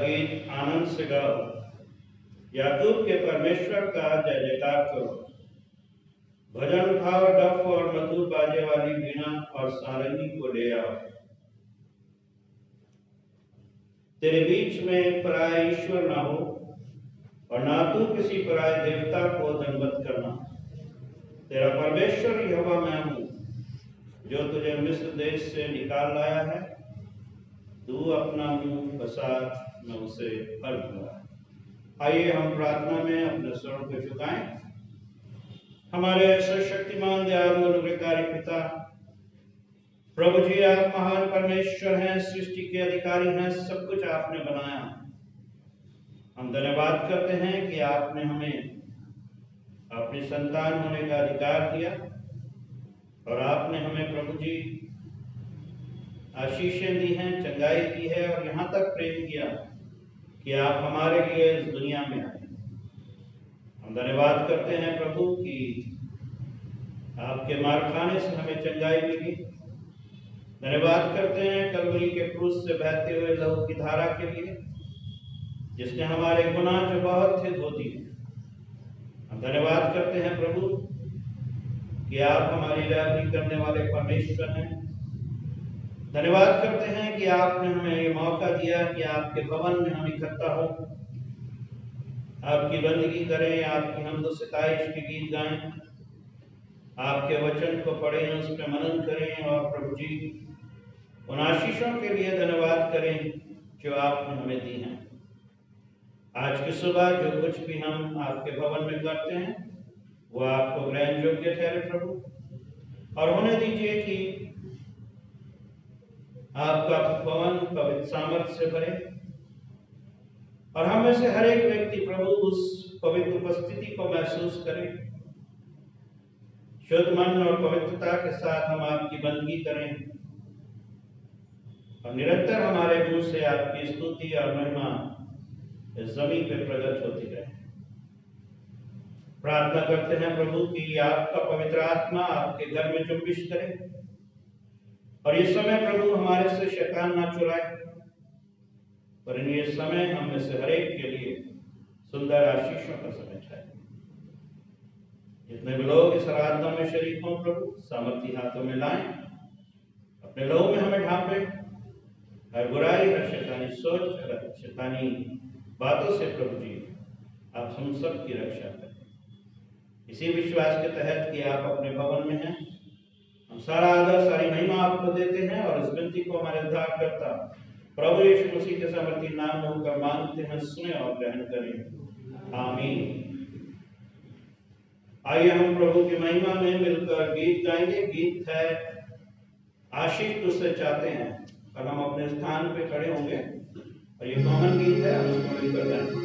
गीत आनंद से गाओ, याकूब के परमेश्वर का जय जयकार करो। भजन उठाओ, डफ और मधुर बाजे वाली वीणा और सारंगी को ले आओ। तेरे बीच में पराय ईश्वर ना हो और ना तू किसी पराय देवता को दंडवत करना। तेरा परमेश्वर यहोवा मैं हूं, जो तुझे मिस्र देश से निकाल लाया है। तू अपना मुंह पसार, मैं उसे फल दूंगा। आइए हम प्रार्थना में अपने स्वरों को झुकाएं। हमारे सर्वशक्तिमान दयालु अनुग्रहकारी पिता, प्रभु जी, आप महान परमेश्वर हैं, सृष्टि के अधिकारी हैं, सब कुछ आपने बनाया। हम धन्यवाद करते हैं कि आपने हमें अपनी संतान होने का अधिकार दिया और आपने हमें प्रभु जी आशीषें दी हैं, चंगाई दी है और यहाँ तक प्रेम किया कि आप हमारे लिए इस दुनिया में आए। हम धन्यवाद करते हैं प्रभु कि आपके मार खाने से हमें चंगाई मिली। धन्यवाद करते हैं कलवरी के क्रूस से बहते हुए लहू की धारा के लिए, जिसने हमारे गुनाह जो बहुत थे धो दिए। हम धन्यवाद करते हैं प्रभु कि आप हमारी रहबरी करने वाले परमेश्वर हैं। धन्यवाद करते हैं कि आपने हमें ये मौका दिया कि आपके भवन में हम इकट्ठा हो, आपकी बंदगी करें, आपकी हमद सिताइश के गीत गाएं, आपके वचन को पढ़ें, उस पर मनन करें और प्रभु जी उन आशीषों के लिए धन्यवाद करें जो आपने हमें दी हैं। आज की सुबह जो कुछ भी हम आपके भवन में करते हैं वो आपको ग्रहण योग्य ठहरे प्रभु, और होने दीजिए कि आपका भवन पवित्र सामर्थ्य से भरे और हम में से हर एक व्यक्ति प्रभु उस पवित्र उपस्थिति को महसूस करे। शुद्ध मन और पवित्रता के साथ हम आपकी बंदगी करें और निरंतर हमारे मुंह से आपकी स्तुति और महिमा इस जमीन पे प्रकट होती रहे। प्रार्थना करते हैं प्रभु कि आपका पवित्र आत्मा आपके घर में जुम्बिश करे और ये समय प्रभु हमारे से शैतान ना चुराए, पर ये समय हम में से हर एक के लिए सुंदर आशीषों का समय है। जितने भी लोग इस आराधना में शरीक हों प्रभु, सामर्थी हाथों में लाएं, अपने लहू में हमें ढांपे। हर बुराई, हर शैतानी सोच, हर शैतानी बातों से प्रभु जी आप हम सब की रक्षा करें। इसी विश्वास के तहत कि आप अपने भवन में हैं, हम सारा आदर, सारी महिमा आपको देते हैं और इस विनती को हमारे उद्धारकर्ता प्रभु यीशु मसीह के सामर्थी नाम में होकर मांगते हैं, सुने और ग्रहण करें। आमीन। आइए हम प्रभु की महिमा में मिलकर गीत गाएंगे। गीत है आशीष तुझसे चाहते हैं, और हम अपने स्थान पे खड़े होंगे और ये कॉमन गीत है, हम इसको मिलकर गाएंगे।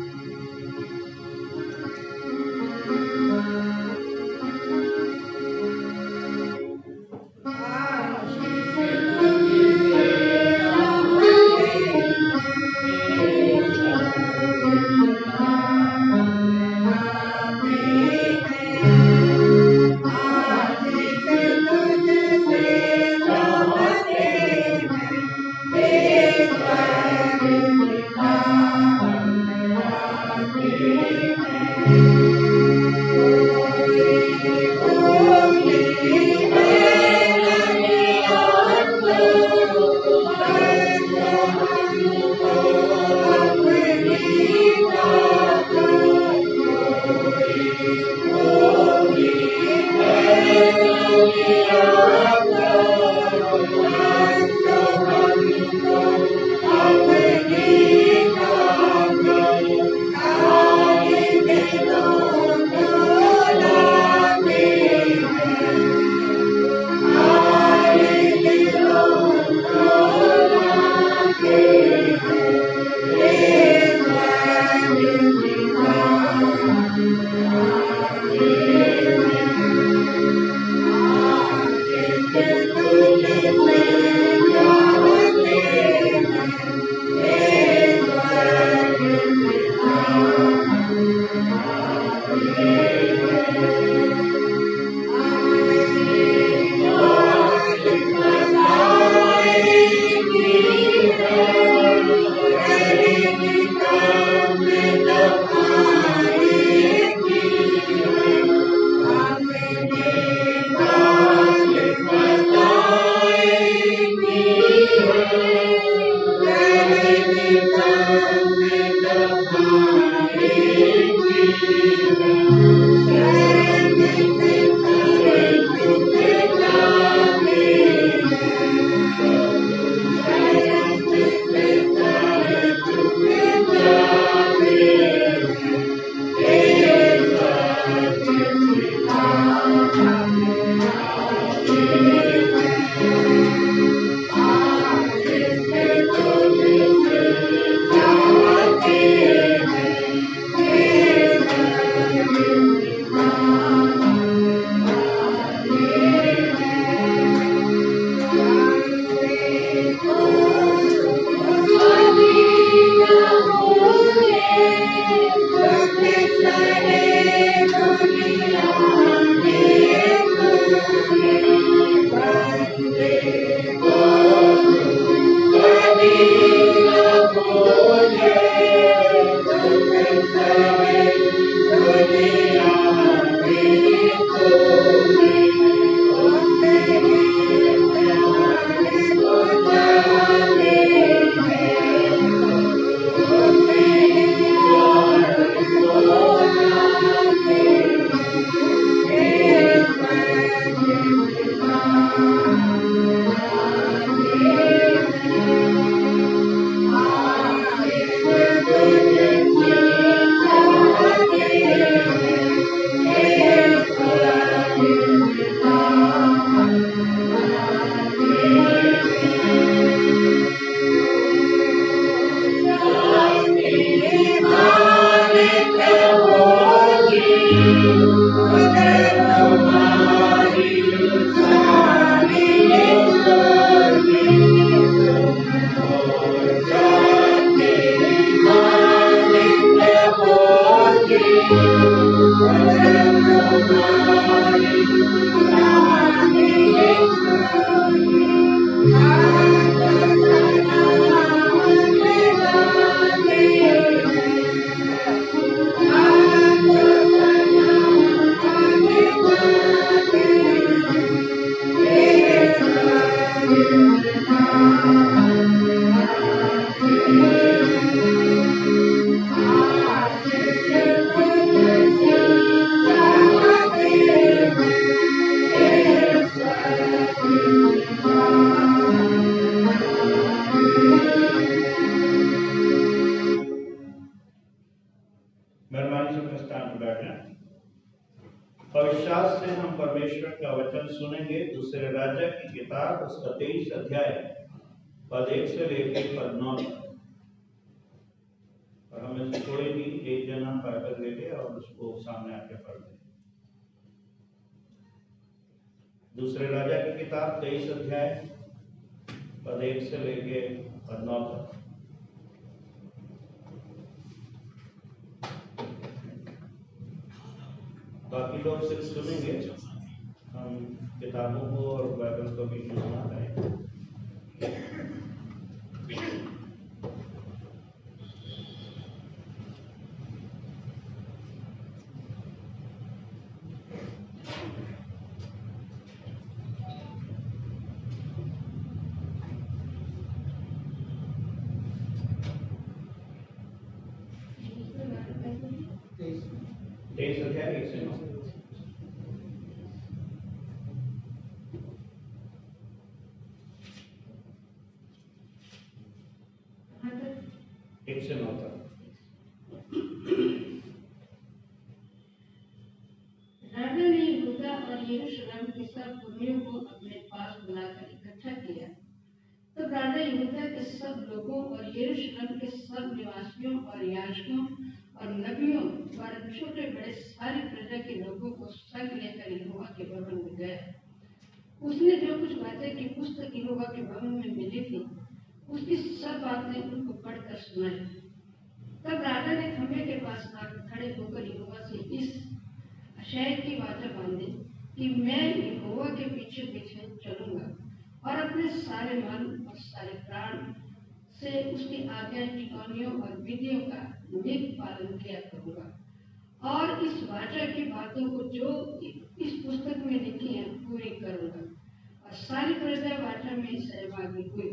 मेहरबानी से अपने स्थान पर बैठना। पवित्र शास्त्र से हम परमेश्वर का वचन सुनेंगे। दूसरे राजा की किताब उसका 23 अध्याय पद 1 से लेकर पद 9 तक। और हम इसमें कोई भी एक जना बाइबल ले ले और उसको सामने आके पढ़ लें। दूसरे राजा की किताब 23 अध्याय पद 1 से लेके पद 9 तक। बाकी लोग सिर्फ सुनेंगे, हम किताबों को और बाइबल को भी यूज ना करें। तेईस अध्याय 1 से 9। एक से 9 तक। राजा ने यहूदा और यरूशलेम के सब पुरनियों को अपने पास बुलाकर इकट्ठा किया। तब राजा यहूदा के सब लोगों और यरूशलेम के सब निवासियों और याजकों और नबियों और छोटे बड़े सारी प्रजा के लोगों को संग लेकर यहोवा के भवन में गया। उसने जो कुछ बातें की पुस्तक यहोवा के भवन में मिली थी, उसकी सब बातें उनको पढ़कर सुनाई। तब राजा ने खंभे के पास आकर खड़े होकर यहोवा से इस आशय की वाचा बांधी कि मैं यहोवा के पीछे पीछे चलूंगा और अपने सारे मन और सारे प्राण से उसकी आज्ञा टिकौनियों और विधियों का नित पालन किया करूंगा और इस वाचा की बातों को जो इस पुस्तक में लिखी है पूरी करूंगा। और सारी प्रजा वाचा में सहभागी हुई।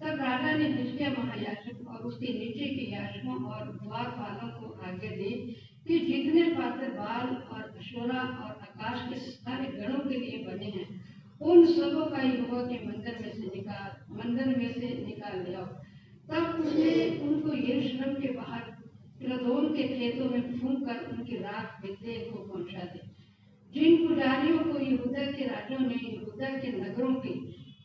तब राजा ने हिजकिय्याह महायाजक और उसके नीचे के याजकों और द्वारपालों को आज्ञा दी कि जितने पात्र बाल और अशोरा और आकाश के सारे गणों के लिए बने हैं, उन सबों का यहोवा के मंदिर में से निकाल ले आओ। तब उसने उनको यरूशलेम के बाहर किद्रोन के खेतों में फूंक कर उनकी राख बेतेल को पहुंचा दी। जिन पुजारियों को यहूदा के राजाओं ने यहूदा के नगरों के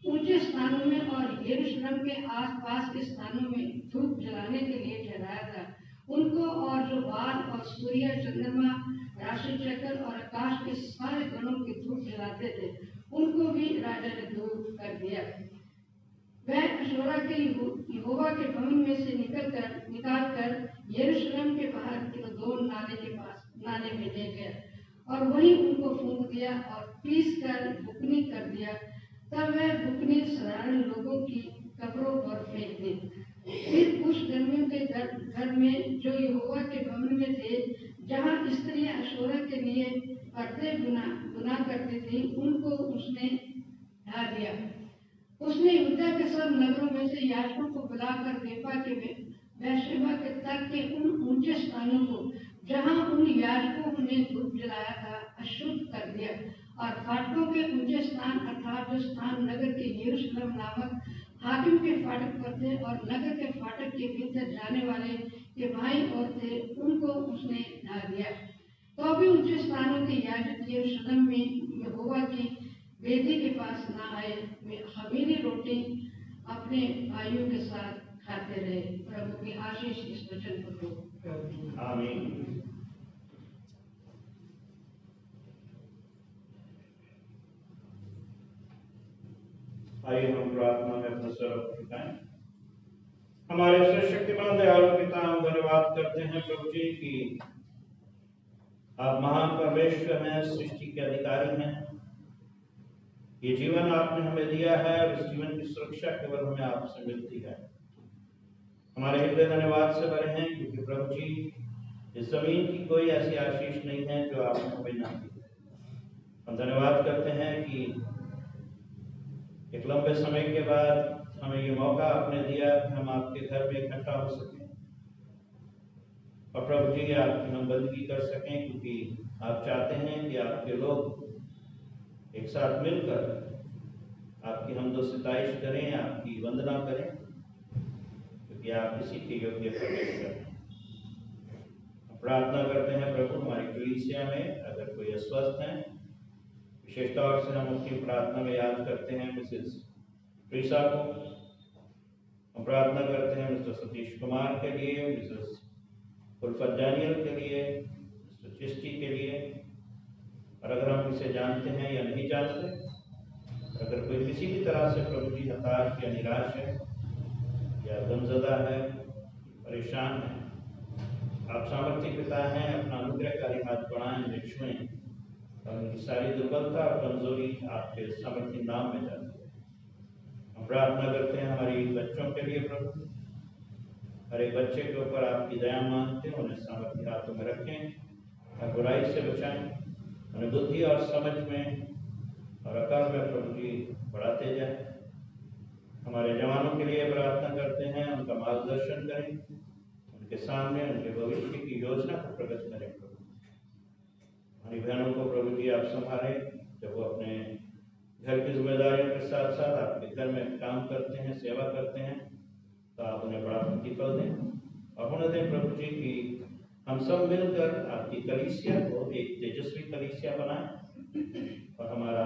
ऊंचे स्थानों में और यरूशलेम के आसपास के स्थानों में धूप जलाने के लिए ठहराया था, उनको और जो बाल और सूर्य चंद्रमा राशि चक्र और आकाश के सारे गणों की धूप जलाते थे, उनको भी राजा ने दूर कर दिया। वह अशोरा के यहोवा के भवन में से निकाल कर यरूशलेम के बाहर किद्रोन नाले के पास नाले में ले गया और वहीं उनको फूंक दिया और पीस कर बुकनी कर दिया। तब वह बुकनी साधारण लोगों की कब्रों पर फेंक दी। फिर कुछ धर्मियों के घर में जो यहोवा के भवन में थे, जहाँ स्त्रियां अशोरा के लिए पर्दे बुना करती थी, उनको उसने ढा दिया। उसने यहूदा के सब नगरों में से याजकों को बुलाकर बेर्शेबा के तक के उन ऊंचे स्थानों को जहां उन याजकों ने धूप जलाया था अशुद्ध कर दिया और फाटकों के ऊंचे स्थान अर्थात जो स्थान नगर के यरूशलेम नामक हाकिम के फाटक पर थे और नगर के फाटक के भीतर जाने वाले के भाई और थे, उनको उसने ढा दिया। तो भी ऊंचे स्थानों के याजक यरूशलेम में यहोवा की वेदी के पास न आए। वे खमीरी रोटी अपने भाइयों के साथ खाते रहे। प्रभु की आशीष इस वचन को दो। आमीन। आइए हम प्रार्थना में अपना सर झुकाएं। हमारे सर्वशक्तिमान दयालु पिता, हम धन्यवाद करते हैं प्रभु जी की आप महान परमेश्वर हैं, सृष्टि के अधिकारी हैं। ये जीवन आपने हमें दिया है और इस जीवन की सुरक्षा केवल हमें आपसे मिलती है। हमारे हृदय धन्यवाद से भरे हैं, क्योंकि प्रभु जी इस जमीन की कोई ऐसी आशीष नहीं है जो आपने हमें ना दी। हम धन्यवाद करते हैं कि एक लंबे समय के बाद हमें ये मौका आपने दिया कि हम आपके घर में इकट्ठा हो सकें और प्रभु जी आपकी हम बंदगी कर सकें, क्योंकि आप चाहते हैं कि आपके लोग एक साथ मिलकर आपकी हमदो सिताइश करें, आपकी वंदना करें, क्योंकि आप इसी के योग्य परमेश्वर हैं। प्रार्थना करते हैं प्रभु, हमारी कलीसिया में अगर कोई अस्वस्थ है, विशेष तौर से हम अपनी प्रार्थना में याद करते हैं मिसेस प्रीसा को। हम प्रार्थना करते हैं मिस्टर सतीश कुमार के लिए, मिसेस उल्फत डैनियल के लिए, मिस्टर चिश्ती के लिए। और अगर हम इसे जानते हैं या नहीं जानते, अगर कोई किसी भी तरह से प्रभु जी हताश या निराश है या गमजदा है, परेशान है, आप सामर्थ्य पिता हैं, अपना अनुग्रहकारी हाथ बढ़ाएं, उन्हें छुएं और उनकी सारी दुर्बलता और कमजोरी आपके सामर्थ्य नाम में जाती है। हम प्रार्थना करते हैं हमारी बच्चों के लिए प्रभु, हर एक बच्चे के ऊपर आपकी दया मांगते हैं, उन्हें सामर्थ्य हाथों में रखें और बुराई से बचाएं, उन्हें बुद्धि और समझ में और अकल में प्रभु जी बढ़ाते जाएं। हमारे जवानों के लिए प्रार्थना करते हैं, उनका मार्गदर्शन करें, उनके सामने उनके भविष्य की योजना को प्रकट करें प्रभु। हमारी बहनों को प्रभु जी आप संभालें, जब वो अपने घर की जिम्मेदारियों के साथ साथ आपके घर में काम करते हैं, सेवा करते हैं, तो आप उन्हें बड़ा प्रतिफल दें और उन्हें दें प्रभु जी की हम सब मिलकर आपकी कलीसिया को एक तेजस्वी कलीसिया बनाएं और हमारा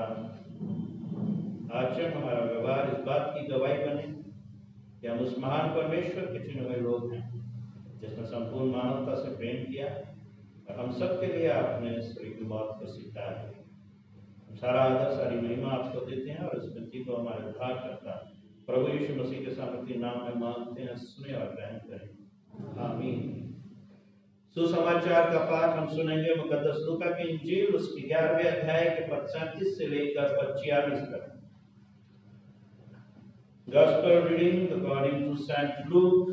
आचरण, हमारा व्यवहार इस बात की गवाही बने कि हम उस महान परमेश्वर के चुने हुए लोग हैं, जिसने संपूर्ण मानवता से प्रेम किया और हम सब के लिए आपने स्त्री की मौत को स्वीकार किया। सारा आदर, सारी महिमा आपको देते हैं और इस विनती को हमारे उद्धार करता प्रभु यीशु मसीह के सामर्थ्य नाम में मांगते हैं, सुने और ग्रहण करें, आमीन। सुसमाचार का पाठ हम सुनेंगे मुकद्दस लूका की इंजील, उसके 11वें अध्याय के पद 37 से लेकर 46 तक। Gospel reading according to St. Luke,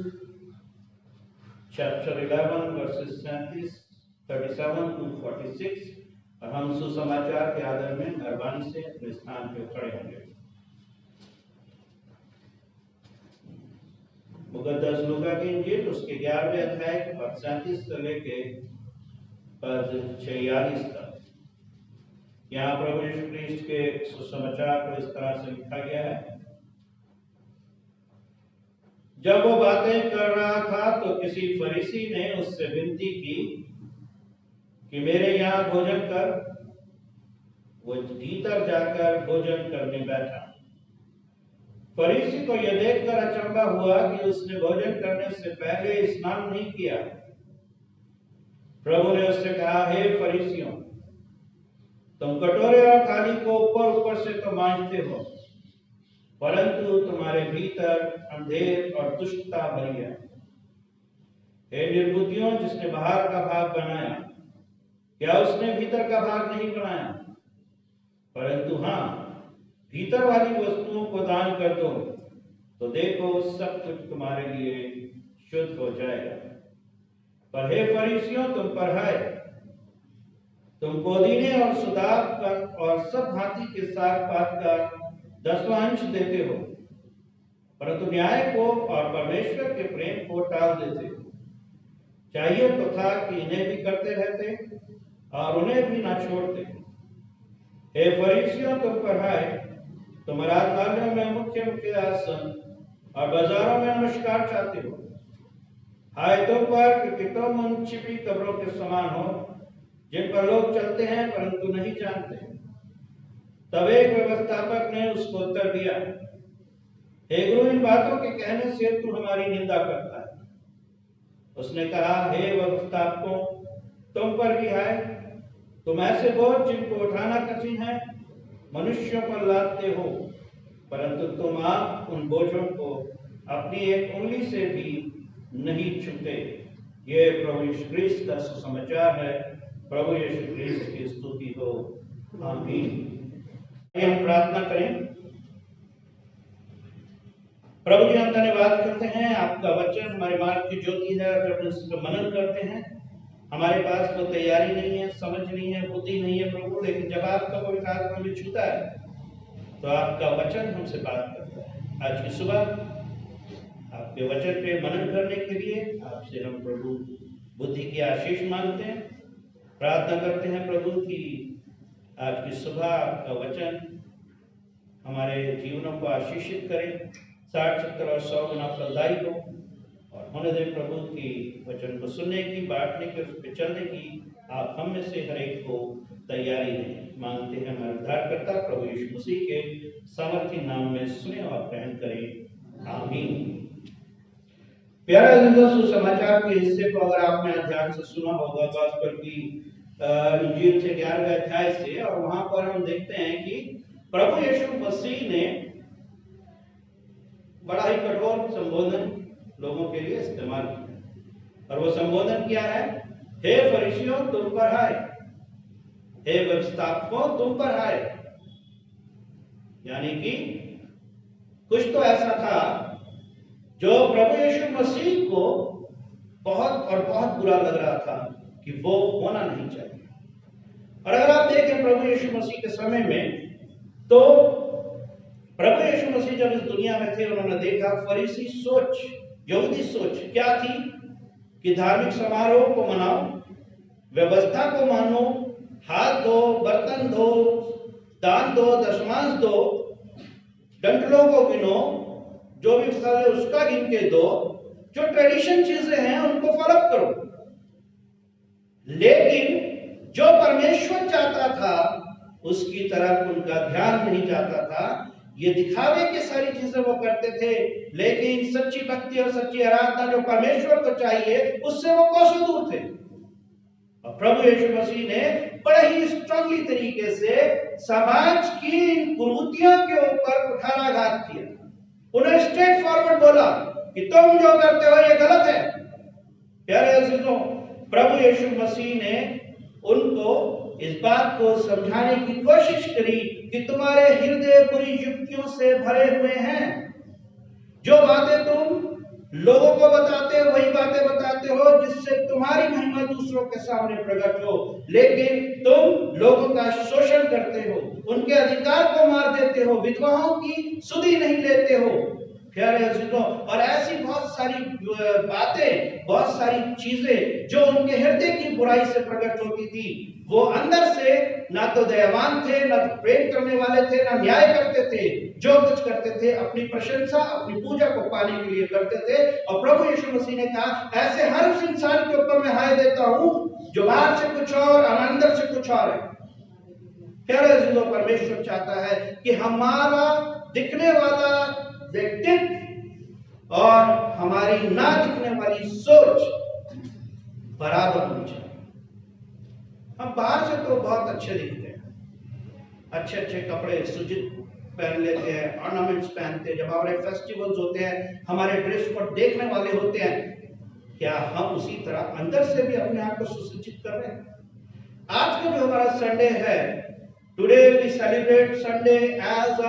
chapter 11, verses 37 to 46। और हम सुसमाचार के आदर में मेहरबानी से अपने स्थान पर खड़े होंगे। मुकद्दस लूका की इंजील, उसके 11वें अध्याय के पद 37 से लेके पद 46 तक। यहाँ प्रभु यीशु क्रिस्ट के सुसमाचार को इस तरह से लिखा गया है। जब वो बातें कर रहा था तो किसी फरीसी ने उससे विनती की कि मेरे यहाँ भोजन कर। वो भीतर जाकर भोजन करने बैठा। फरीसी को यह देखकर अचंभा हुआ कि उसने भोजन करने से पहले स्नान नहीं किया। प्रभु ने उससे कहा, हे फरीसियों, तुम कटोरे और थाली को ऊपर ऊपर से तो मांजते हो, परंतु तुम्हारे भीतर अंधेर और दुष्टता भरी है। हे निर्बुद्धियों, जिसने बाहर का भाग बनाया, क्या उसने भीतर का भाग नहीं बनाया? परंतु हाँ, भीतर वाली वस्तुओं को दान कर दो, तो देखो सब कुछ तुम्हारे लिए शुद्ध हो जाएगा। पर हे फरीसियों, तुम पर है, तुम पुदीने और सुदाब और सब भांति के साग पात का 10वां अंश देते हो, परंतु न्याय को और परमेश्वर के प्रेम को टाल देते हो। चाहिए तो था कि इन्हें भी करते रहते और उन्हें भी ना छोड़ते। हे फरीसियों, तुम पर है, तुम आराधनालयों में मुख्य मुख्य आसन और बाजारों में नमस्कार चाहते हो। हाय तुम पर, क्योंकि तुम उन छिपी कब्रों के समान हो, जिन पर लोग चलते हैं परंतु नहीं जानते। तब एक व्यवस्थापक ने उसको उत्तर दिया, हे गुरु, इन बातों के कहने से तू हमारी निंदा करता है। उसने कहा, हे व्यवस्थापकों, तुम पर भी है, तुम ऐसे बोझ जिनको उठाना कठिन है मनुष्यों पर लादते हो, परंतु तुम आप उन बोझों को अपनी एक उंगली से भी नहीं छूते। ये प्रभु यीशु क्रिस्त का सुसमाचार है। प्रभु यीशु क्रिस्त की स्तुति हो, आमीन। हम प्रार्थना करें। प्रभु जी, हम धन्यवाद करते हैं, आपका वचन हमारे मार्ग की ज्योति है। जब हम इसका मनन करते हैं, हमारे पास कोई तैयारी नहीं है, समझ नहीं है, बुद्धि नहीं है प्रभु, लेकिन जब आपका पवित्र आत्मा हमें छूता है तो आपका वचन हमसे बात करता है। आज की सुबह आपके वचन पे मनन करने के लिए आपसे हम प्रभु बुद्धि की आशीष मांगते हैं, प्रार्थना करते हैं प्रभु कि आज की सुबह आपका वचन हमारे जीवनों को आशीषित करे, 60, 70 और 100 गुना फलदायी हो, और होने दे प्रभु की वचन को सुनने की, बांटने की, उस पर चलने की आप हम में से हर एक को तैयारी दें। मांगते हैं हमारे उद्धारकर्ता प्रभु यीशु मसीह के सामर्थी नाम में सुने और ग्रहण करें, आमीन। प्यारे अजीजों, सुसमाचार के हिस्से को अगर आपने ध्यान से सुना होगा गॉस्पेल की इंजील से 11वें अध्याय से, और वहां पर हम देखते हैं कि प्रभु यीशु मसीह ने बड़ा ही कठोर संबोधन लोगों के लिए इस्तेमाल किया, और वो संबोधन क्या है? हे फरीसियों, तुम पर हाय, हे व्यवस्थापकों, तुम पर हाय। यानी कि कुछ तो ऐसा था जो प्रभु यीशु मसीह को बहुत बुरा लग रहा था कि वो होना नहीं चाहिए। और अगर आप देखें प्रभु यीशु मसीह के समय में, तो प्रभु यीशु मसीह जब इस दुनिया में थे, उन्होंने देखा फरीसी सोच, यहूदी सोच क्या थी कि धार्मिक समारोह को मनाओ, व्यवस्था को मानो, हाथ धो, बर्तन धो, दान दो, दशमांश दो, डंठलों को गिनो, जो भी फल है उसका गिन के दो, जो ट्रेडिशन चीजें हैं उनको फॉलो करो। लेकिन जो परमेश्वर चाहता था उसकी तरफ उनका ध्यान नहीं जाता था। ये दिखावे की सारी चीजें वो करते थे, लेकिन सच्ची भक्ति और सच्ची आराधना जो परमेश्वर को चाहिए उससे वो कोसों दूर थे। और प्रभु यीशु मसीह ने बड़े ही स्ट्रांगली तरीके से समाज की कुरीतियों के ऊपर कुठाराघात किया। उन्हें स्ट्रेट फॉरवर्ड बोला कि तुम जो करते हो ये गलत है। प्यारे अजीजों, प्रभु यीशु मसीह ने उनको इस बात को समझाने की कोशिश करी कि तुम्हारे हृदय बुरी युक्तियों से भरे हुए हैं। जो बातें तुम लोगों को बताते हो वही बातें बताते हो जिससे तुम्हारी महिमा दूसरों के सामने प्रकट हो, लेकिन तुम लोगों का शोषण करते हो, उनके अधिकार को मार देते हो, विधवाओं की सुधि नहीं लेते हो। प्यारे अजीजों, और ऐसी बहुत सारी बातें, बहुत सारी चीजें जो उनके हृदय की बुराई से प्रकट होती थी। वो अंदर से ना तो दयावान थे, ना तो प्रेम करने वाले थे, ना न्याय करते थे। जो कुछ करते थे अपनी प्रशंसा, अपनी पूजा को पाने के लिए करते थे। और प्रभु यीशु मसीह ने कहा, ऐसे हर उस इंसान के ऊपर मैं हाय देता हूं जो बाहर से कुछ और अंदर से कुछ और है। प्यारे अजीजों, परमेश्वर चाहता है कि हमारा दिखने वाला व्यक्तित्व और हमारी ना दिखने वाली सोच बराबर होनी चाहिए। हम बाहर से तो बहुत अच्छे दिखते हैं, अच्छे अच्छे कपड़े सुजित पहन लेते हैं, ऑर्नामेंट्स पहनते हैं, जब हमारे फेस्टिवल्स होते हैं हमारे ड्रेस को देखने वाले होते हैं। क्या हम उसी तरह अंदर से भी अपने आप को सुसज्जित कर रहे हैं? आज का जो हमारा संडे है, today we celebrate Sunday as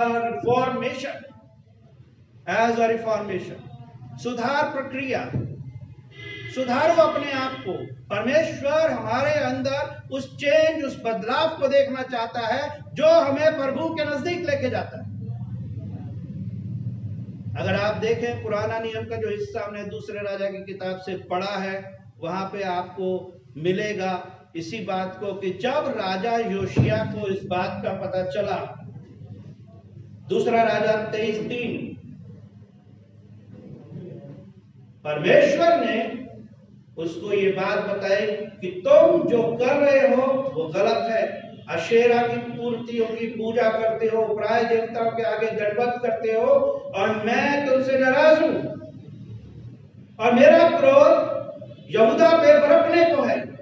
a reformation, सुधार प्रक्रिया। सुधारो अपने आप को। परमेश्वर हमारे अंदर उस चेंज, उस बदलाव को देखना चाहता है जो हमें प्रभु के नजदीक लेके जाता है। अगर आप देखें पुराना नियम का जो हिस्सा हमने दूसरे राजा की किताब से पढ़ा है, वहां पे आपको मिलेगा इसी बात को कि जब राजा योशिया को इस बात का पता चला, दूसरा राजा 23:3, परमेश्वर ने उसको ये बात बताई कि तुम जो कर रहे हो वो गलत है। अशेरा की मूर्तियों की पूजा करते हो, पराय देवताओं के आगे दंडवत करते हो, और मैं तुमसे नाराज हूं और मेरा क्रोध यहूदा पे बरपने को है।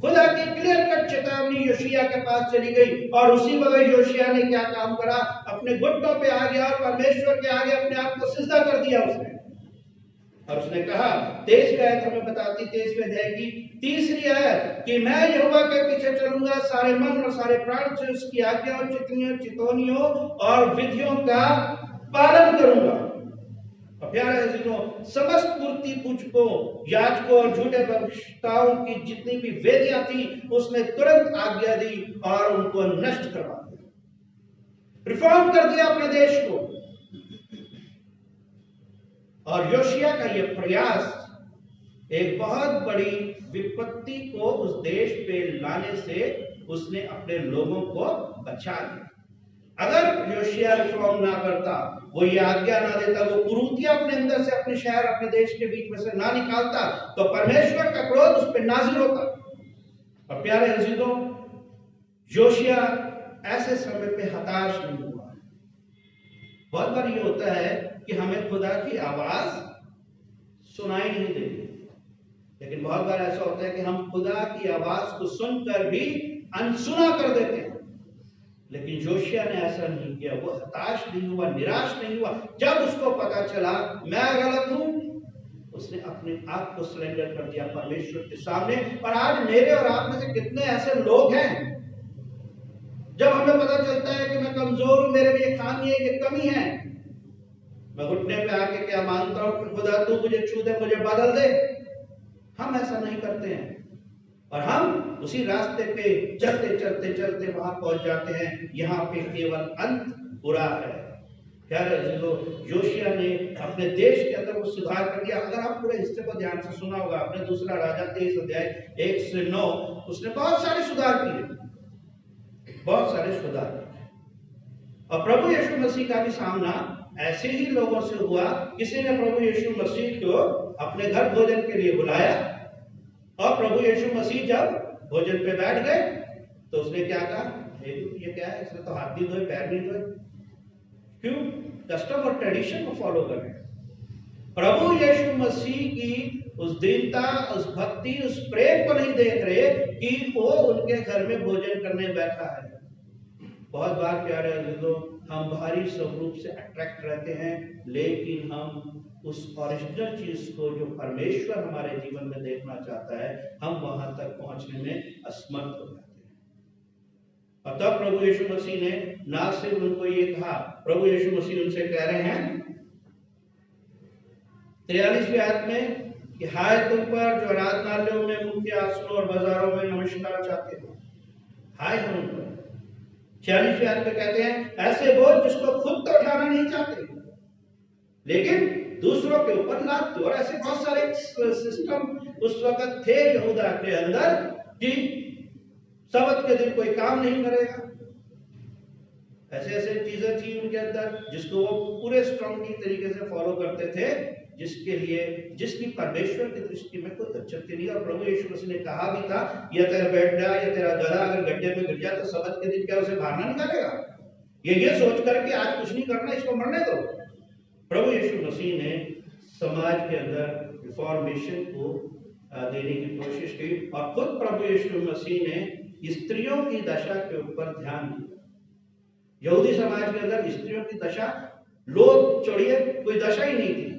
खुदा की क्लियर कट चेतावनी योशिया के पास चली गई, और उसी वक्त योशिया ने क्या काम करा? अपने घुटनों पे आ गया और परमेश्वर के आगे अपने आप को सिजदा कर दिया उसने। और उसने कहा 23 आयत हमें बताती, 23वें अध्याय की 3री आयत, कि मैं यहोवा के पीछे चलूंगा सारे मन और सारे प्राण से, उसकी आज्ञाओं, चितौनियों और विधियों का पालन करूंगा। और प्यारे अजीजों, समस्त मूर्ति पूजकों, याजकों और झूठे भविष्यवक्ताओं की जितनी भी वेदियां थी, उसने तुरंत आज्ञा दी और उनको नष्ट करवा दिया, रिफॉर्म कर दिया अपने देश को। और योशिया का यह प्रयास एक बहुत बड़ी विपत्ति को उस देश पे लाने से उसने अपने लोगों को बचा लिया। अगर योशिया रिफॉर्म ना करता, वो ये आज्ञा ना देता, वो कुरीतियां अपने अंदर से, अपने शहर, अपने देश के बीच में से ना निकालता, तो परमेश्वर का क्रोध उस पर नाजिल होता। और प्यारे अजीजों, योशिया ऐसे समय पे हताश नहीं हुआ। बहुत बार ये होता है कि हमें खुदा की आवाज सुनाई नहीं देती, लेकिन बहुत बार ऐसा होता है कि हम खुदा की आवाज को सुनकर भी अनसुना कर देते हैं। लेकिन योशिया ने ऐसा नहीं किया, वो हताश नहीं हुआ, निराश नहीं हुआ। जब उसको पता चला मैं गलत हूं, उसने अपने आप को सरेंडर कर दिया परमेश्वर के सामने। और आज मेरे और आप में से कितने ऐसे लोग हैं, जब हमें पता चलता है कि मैं कमजोर हूं, मेरे में ये खामी है, ये कमी है, मैं घुटने पे आके क्या मांगता हूं कि खुदा तू मुझे छू दे, मुझे बदल दे। हम ऐसा नहीं करते हैं और हम उसी रास्ते पे चलते चलते चलते वहां पहुंच जाते हैं, यहाँ पे केवल अंत बुरा है। प्यारे अजीजों, योशिया ने अपने देश के अंदर वो सुधार कर दिया। अगर आप पूरे हिस्से को ध्यान से सुना होगा, आपने 2 राजा 23 अध्याय 1 से 9, उसने बहुत सारे सुधार किए, बहुत सारे सुधार। और प्रभु यीशु मसीह का भी सामना ऐसे ही लोगों से हुआ। किसी ने प्रभु यीशु मसीह को अपने घर भोजन के लिए बुलाया और प्रभु यीशु मसीह जब भोजन पे बैठ गए तो उसने क्या कहा, ये क्या है, इसने तो हाथ नहीं धोए, पैर नहीं धोए। क्यों? कस्टम और ट्रेडिशन को फॉलो कर रहे हैं। प्रभु यीशु मसीह की उस दीनता, उस भक्ति, उस प्रेम को नहीं देख रहे कि वो उनके घर में भोजन करने बैठा है। बहुत बार प्यारे अजीजों, हम बाहरी स्वरूप से अट्रैक्ट रहते हैं, लेकिन हम उस ओरिजिनल चीज को जो परमेश्वर हमारे जीवन में देखना चाहता है, हम वहां तक पहुंचने में असमर्थ हो जाते हैं। और तब प्रभु यीशु मसीह ने ना सिर्फ उनको ये कहा, प्रभु यीशु मसीह उनसे कह रहे हैं 43वीं आयत में कि हाय तुम पर जो आराधनालयों में, मुख्य आसनों और बाजारों में नमस्कार चाहते हो, हाय हम उन पर। 46वीं आयत में कहते हैं ऐसे बोझ जिसको खुद तो उठाना नहीं चाहते लेकिन दूसरों के ऊपर लादते हो। और ऐसे बहुत सारे सिस्टम उस वक्त थे यहूदा के अंदर कि सबत के दिन कोई काम नहीं करेगा। ऐसे ऐसे चीजें थी उनके अंदर जिसको वो पूरे स्ट्रांगली तरीके से फॉलो करते थे, जिसकी परमेश्वर की दृष्टि में कोई औचित्य नहीं। और प्रभु यीशु मसीह ने कहा भी था, या तेरा बैठा या तेरा गधा अगर गड्ढे में गिर जाए तो सबत के दिन क्या उसे बाहर ना निकालेगा? ये सोच करके आज कुछ नहीं करना, इसको मरने दो। प्रभु यीशु मसीह ने समाज के अंदर रिफॉर्मेशन को देने की कोशिश की और खुद प्रभु यीशु मसीह ने स्त्रियों की दशा के ऊपर ध्यान दिया। यहूदी समाज के अंदर स्त्रियों की दशा, लोग छोड़िए, कोई दशा ही नहीं थी,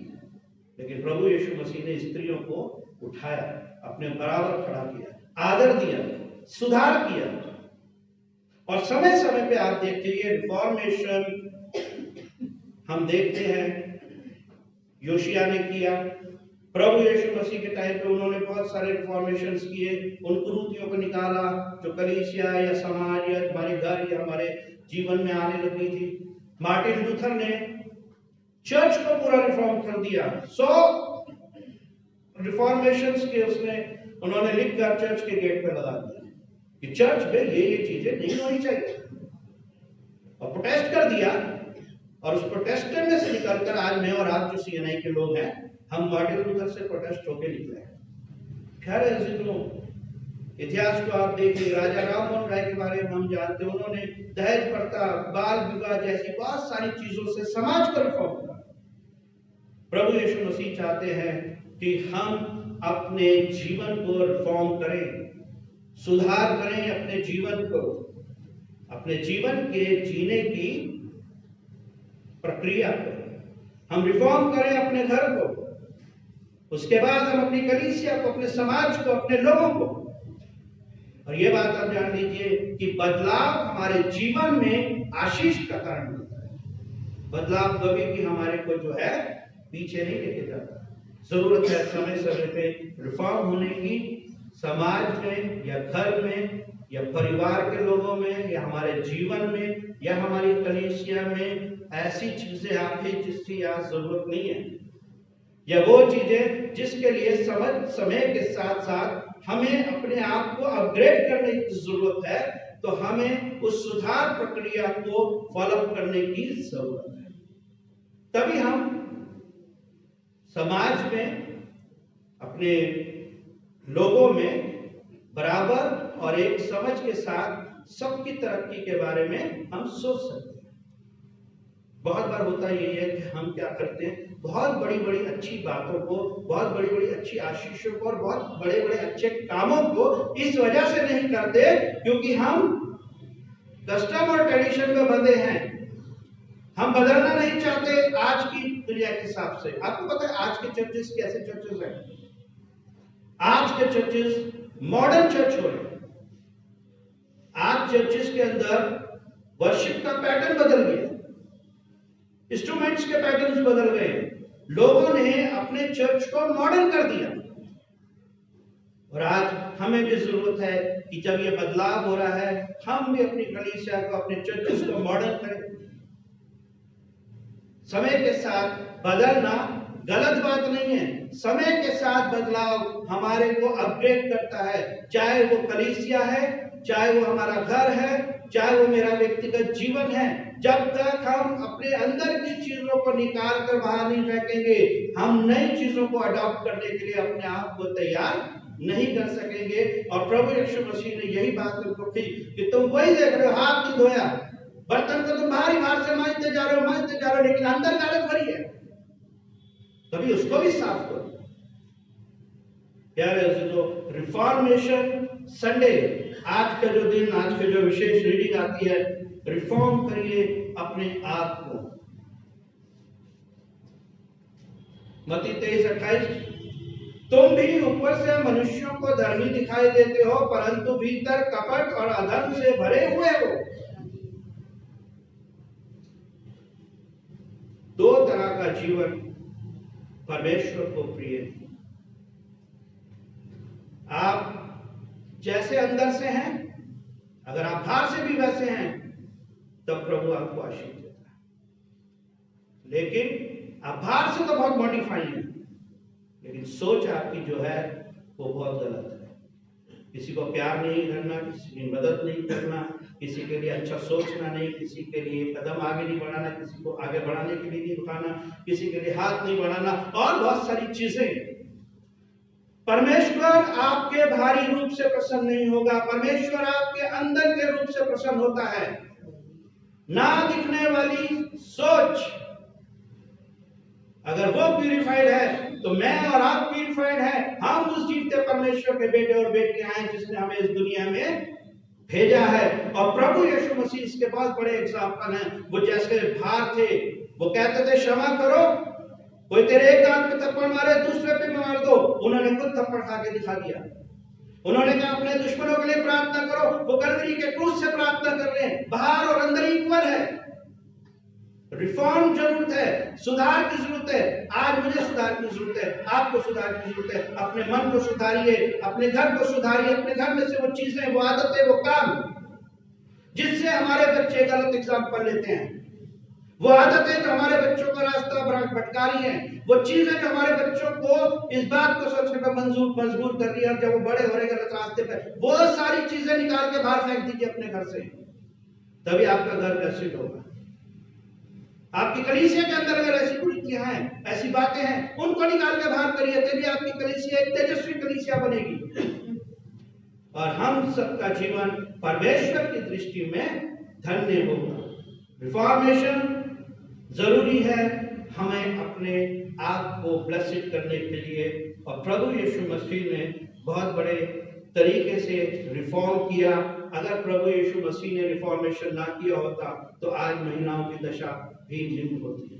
लेकिन प्रभु यीशु मसीह ने स्त्रियों को उठाया, अपने बराबर खड़ा किया, आदर दिया, सुधार किया। और समय समय पे आप देखिए रिफॉर्मेशन हम देखते हैं योशिया ने किया। प्रभु यीशु मसीह के टाइम पे उन्होंने बहुत सारे रिफॉर्मेशंस किए, उन कुरीतियों को निकाला जो कलीसिया या समाज या हमारे घर या हमारे जीवन में आने लगी थी। मार्टिन लूथर ने चर्च को पूरा रिफॉर्म कर दिया। 100 रिफॉर्मेशंस के उन्होंने लिखकर चर्च के गेट पे लगा दिया कि चर्च में ये चीजें नहीं होनी चाहिए, और प्रोटेस्ट कर दिया। और उस प्रोटेस्ट में से निकलकर आज मैं और आप जो सीएनआई के लोग हैं, हम मार्टिन लूथर से प्रोटेस्ट होके निकले। प्यारे अजीजों, इतिहास को आप देखिए, राजा राममोहन राय के बारे में हम जानते हैं, उन्होंने दहेज प्रथा, बाल विवाह जैसी बहुत सारी चीजों से समाज को रिफॉर्म किया। प्रभु यीशु मसीह चाहते हैं कि हम अपने जीवन को रिफॉर्म करें, सुधार करें अपने जीवन को, अपने जीवन के जीने की प्रक्रिया को हम रिफॉर्म करें, अपने घर को, उसके बाद हम अपनी कलीसिया को, अपने समाज को, अपने लोगों को, और ये बात आप जान लीजिए कि बदलाव हमारे जीवन में आशीष का कारण बनता है। बदलाव कभी भी हमारे को जो है पीछे नहीं लेके जाता। जरूरत है समय समय पे रिफॉर्म होने की, समाज में या घर में या परिवार के लोगों में या हमारे जीवन में या हमारी कलीसिया में ऐसी चीजें आती जिसकी आज जरूरत नहीं है, या वो चीजें जिसके लिए समय के साथ साथ हमें अपने आप को अपग्रेड करने की जरूरत है, तो हमें उस सुधार प्रक्रिया को फॉलो करने की जरूरत है। तभी हम समाज में, अपने लोगों में बराबर और एक समझ के साथ सबकी तरक्की के बारे में हम सोच सकते हैं। बहुत बार होता यही है कि हम क्या करते हैं, बहुत बड़ी बड़ी अच्छी बातों को, बहुत बड़ी बड़ी अच्छी आशीषों को और बहुत बड़े बड़े अच्छे कामों को इस वजह से नहीं करते क्योंकि हम कस्टम और ट्रेडिशन में बंधे हैं। हम बदलना नहीं चाहते आज की दुनिया के हिसाब से। आपको पता है आज के चर्चेस कैसे चर्चेस हैं? आज के चर्चेस मॉडर्न चर्च हो रहे हैं। आज चर्चेस के अंदर वर्शिप का पैटर्न बदल गया, इंस्ट्रूमेंट्स के पैटर्न्स बदल गए, लोगों ने अपने चर्च को मॉडर्न कर दिया। और आज हमें भी जरूरत है कि जब ये बदलाव हो रहा है, हम भी अपनी कलीसिया को, अपने चर्चेस को मॉडर्न करें। समय के साथ बदलना गलत बात नहीं है। समय के साथ बदलाव हमारे को अपग्रेड करता है, चाहे वो कलीसिया है, चाहे वो हमारा घर है, चाहे वो मेरा व्यक्तिगत जीवन है। जब तक हम अपने अंदर की चीजों को निकाल कर बाहर नहीं फेंकेंगे, हम नई चीजों को अडॉप्ट करने के लिए अपने आप को तैयार नहीं कर सकेंगे। और प्रभु यीशु मसीह ने यही बात उनको की कि तुम वही देख रहे हो, हाथ नहीं धोया, बर्तन को तुम बाहर से मांजते जा रहे हो, लेकिन अंदर गलत भरी है, तभी उसको भी साफ करो। प्यारे जो रिफॉर्मेशन संडे, आज का जो दिन, आज के जो विशेष रीडिंग आती है, रिफॉर्म करिए अपने आप को। मत्ती 23:28, तुम भी ऊपर से मनुष्यों को धर्मी दिखाई देते हो, परंतु भीतर कपट और अधर्म से भरे हुए हो। दो तरह का जीवन परमेश्वर को प्रिय है। आप जैसे अंदर से हैं, अगर आप बाहर से भी वैसे हैं, तब प्रभु आपको आशीष देता है। लेकिन आप बाहर से तो बहुत मॉडिफाई हैं, लेकिन सोच आपकी जो है वो बहुत गलत है। किसी को प्यार नहीं करना, किसी की मदद नहीं करना, किसी के लिए अच्छा सोचना नहीं, किसी के लिए कदम आगे नहीं बढ़ाना, किसी को आगे बढ़ाने के लिए नहीं उठाना, किसी के लिए हाथ नहीं बढ़ाना, और बहुत सारी चीजें। परमेश्वर आपके बाहरी रूप से प्रसन्न नहीं होगा, परमेश्वर आपके अंदर के रूप से प्रसन्न होता है। ना दिखने वाली सोच, अगर वो प्यूरिफाइड है तो मैं और आप प्यूरिफाइड है। हम उस जीवते परमेश्वर के बेटे और बेटियां हैं जिसने हमें इस दुनिया में भेजा है। और प्रभु यीशु मसीह इसके बहुत बड़े एग्जाम्पल हैं। वो जैसे भार थे, वो कहते थे क्षमा करो, कोई तेरे एक गाल पे थप्पड़ मारे दूसरे पे मार दो, उन्होंने खुद थप्पड़ खा के दिखा दिया। उन्होंने कहा अपने दुश्मनों के लिए प्रार्थना करो, वो कलवरी के क्रूस से प्रार्थना कर रहे हैं। बाहर और अंदर इक्वल है। रिफॉर्म जरूरत है, सुधार की जरूरत है। आज मुझे सुधार की जरूरत है, आपको सुधार की जरूरत है। अपने मन को सुधारिए, अपने घर को सुधारिए, अपने घर में से वो चीजें, वो आदतें, वो काम जिससे हमारे बच्चे गलत एग्जाम्पल लेते हैं, वो आदतें जो हमारे बच्चों का रास्ता भटका रही हैं, वो चीजें जो हमारे बच्चों को इस बात को सोचने पर मजबूर कर रही है, जब वो बड़े हो रहे गलत रास्ते पर, वो सारी चीजें निकाल के बाहर फेंक दीजिए अपने घर से। तभी आपका घर ब्लेस्ड होगा। आपकी कलीसिया के अंदर अगर ऐसी कुरीतियां हैं, ऐसी बातें हैं, उनको निकाल के बाहर करिए, तभी आपकी कलीसिया एक तेजस्वी कलीसिया बनेगी और हम सबका जीवन परमेश्वर की दृष्टि में धन्य होगा। रिफॉर्मेशन जरूरी है हमें अपने आप को ब्लेस्ड करने के लिए। और प्रभु यीशु मसीह ने बहुत बड़े तरीके से रिफॉर्म किया। अगर प्रभु यीशु मसीह ने रिफॉर्मेशन ना किया होता तो आज महिलाओं की दशा भी निम्न होती।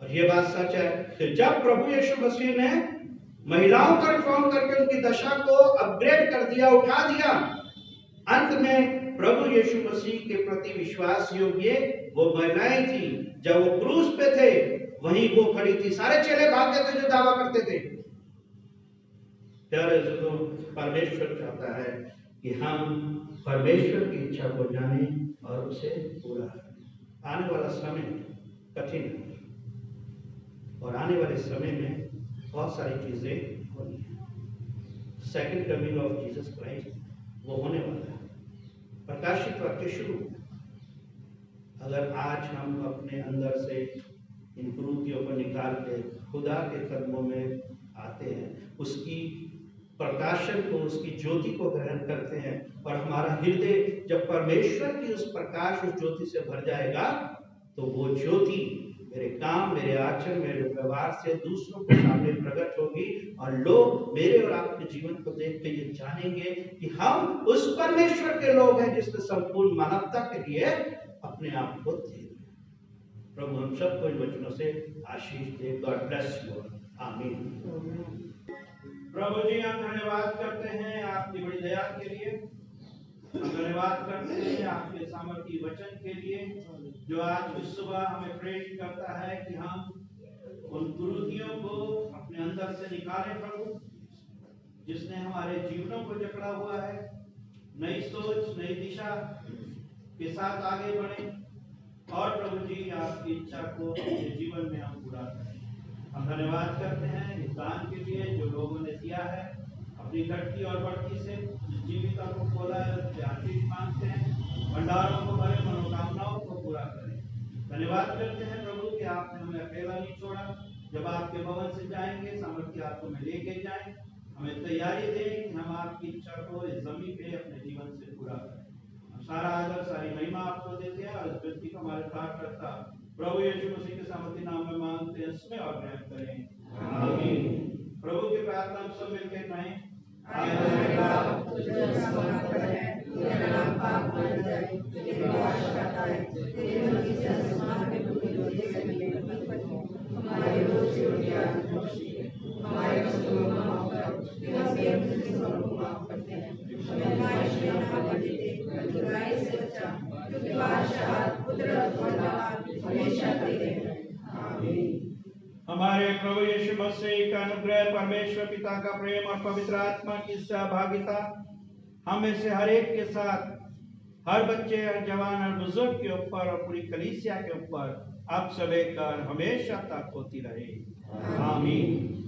और ये बात सच है कि जब प्रभु यीशु मसीह ने महिलाओं को रिफॉर्म करके उनकी दशा को अपग्रेड कर दिया, उठा दिया। अंत में प्रभु यीशु मसीह के प्रति विश्वास योग्य वो महिलाएं थी। जब वो क्रूस पे थे वहीं वो खड़ी थी। सारे चेले भाग गए थे जो दावा करते थे। प्यारे दोस्तों, परमेश्वर चाहता है कि हम परमेश्वर की इच्छा को जाने और उसे पूरा करें। आने वाला समय कठिन है और आने वाले समय में बहुत सारी चीजें होनी है। Second coming of Jesus Christ वो होने वाला है। प्रकाशित वाक्य शुरू। अगर आज हम अपने अंदर से इन कुरीतियों को निकाल के खुदा के कदमों में आते हैं, उसकी प्रकाशन को, उसकी ज्योति को ग्रहण करते हैं और हमारा हृदय जब परमेश्वर की उस प्रकाश, उस ज्योति से भर जाएगा तो वो ज्योति मेरे काम, मेरे आचरण, मेरे व्यवहार से दूसरों के सामने प्रकट होगी और लोग मेरे और आपके जीवन को देख के ये जानेंगे कि हम उस परमेश्वर के लोग हैं जिसने संपूर्ण मानवता के लिए अपने आप को दे दिया। प्रभु हम सबको इन वचनों से आशीष दे। God bless you. आमीन। प्रभु जी, हम धन्यवाद करते हैं आपकी बड़ी दया के लिए। हम धन्यवाद करते हैं आपके सामर्थी वचन के लिए जो आज इस सुबह हमें प्रेरित करता है कि हम उन कुरीतियों को अपने अंदर से निकालें प्रभु, जिसने हमारे जीवनों को जकड़ा हुआ है। नई सोच, नई दिशा के साथ आगे बढ़े और प्रभु जी आपकी इच्छा को अपने जीवन में हम पूरा करें। हम धन्यवाद करते हैं इस दान के लिए जो लोगों ने दिया है। अपनी घटती और बढ़ती से जिस जीविका को खोला है उससे आशीष मांगते हैं। भंडारों को भरे, मनोकामनाओं को पूरा करें। धन्यवाद करते हैं प्रभु कि आपने हमें अकेला नहीं छोड़ा। जब आपके भवन से जाएंगे सामर्थ्य आपको में लेके जाएं। हमें तैयारी दें कि हम आपकी इच्छा को इस जमीन पे अपने जीवन से पूरा करें। हम सारा आदर, सारी महिमा आपको देते हैं और इस व्यक्ति को हमारे साथ करता प्रभु यीशु मसीह के सामर्थ्य नाम में मांगते हैं, इसमें और ग्रहण करें। आमीन। प्रभु की प्रार्थना हम सब मिलकर कहें। हमारे प्रभु यीशु मसीह का अनुग्रह, परमेश्वर पिता का प्रेम और पवित्र आत्मा की सहभागिता हम में से हर एक के साथ, हर बच्चे, हर जवान, हर बुजुर्ग के ऊपर और पूरी कलीसिया के ऊपर अब से लेकर हमेशा तक होती रहे। आमीन।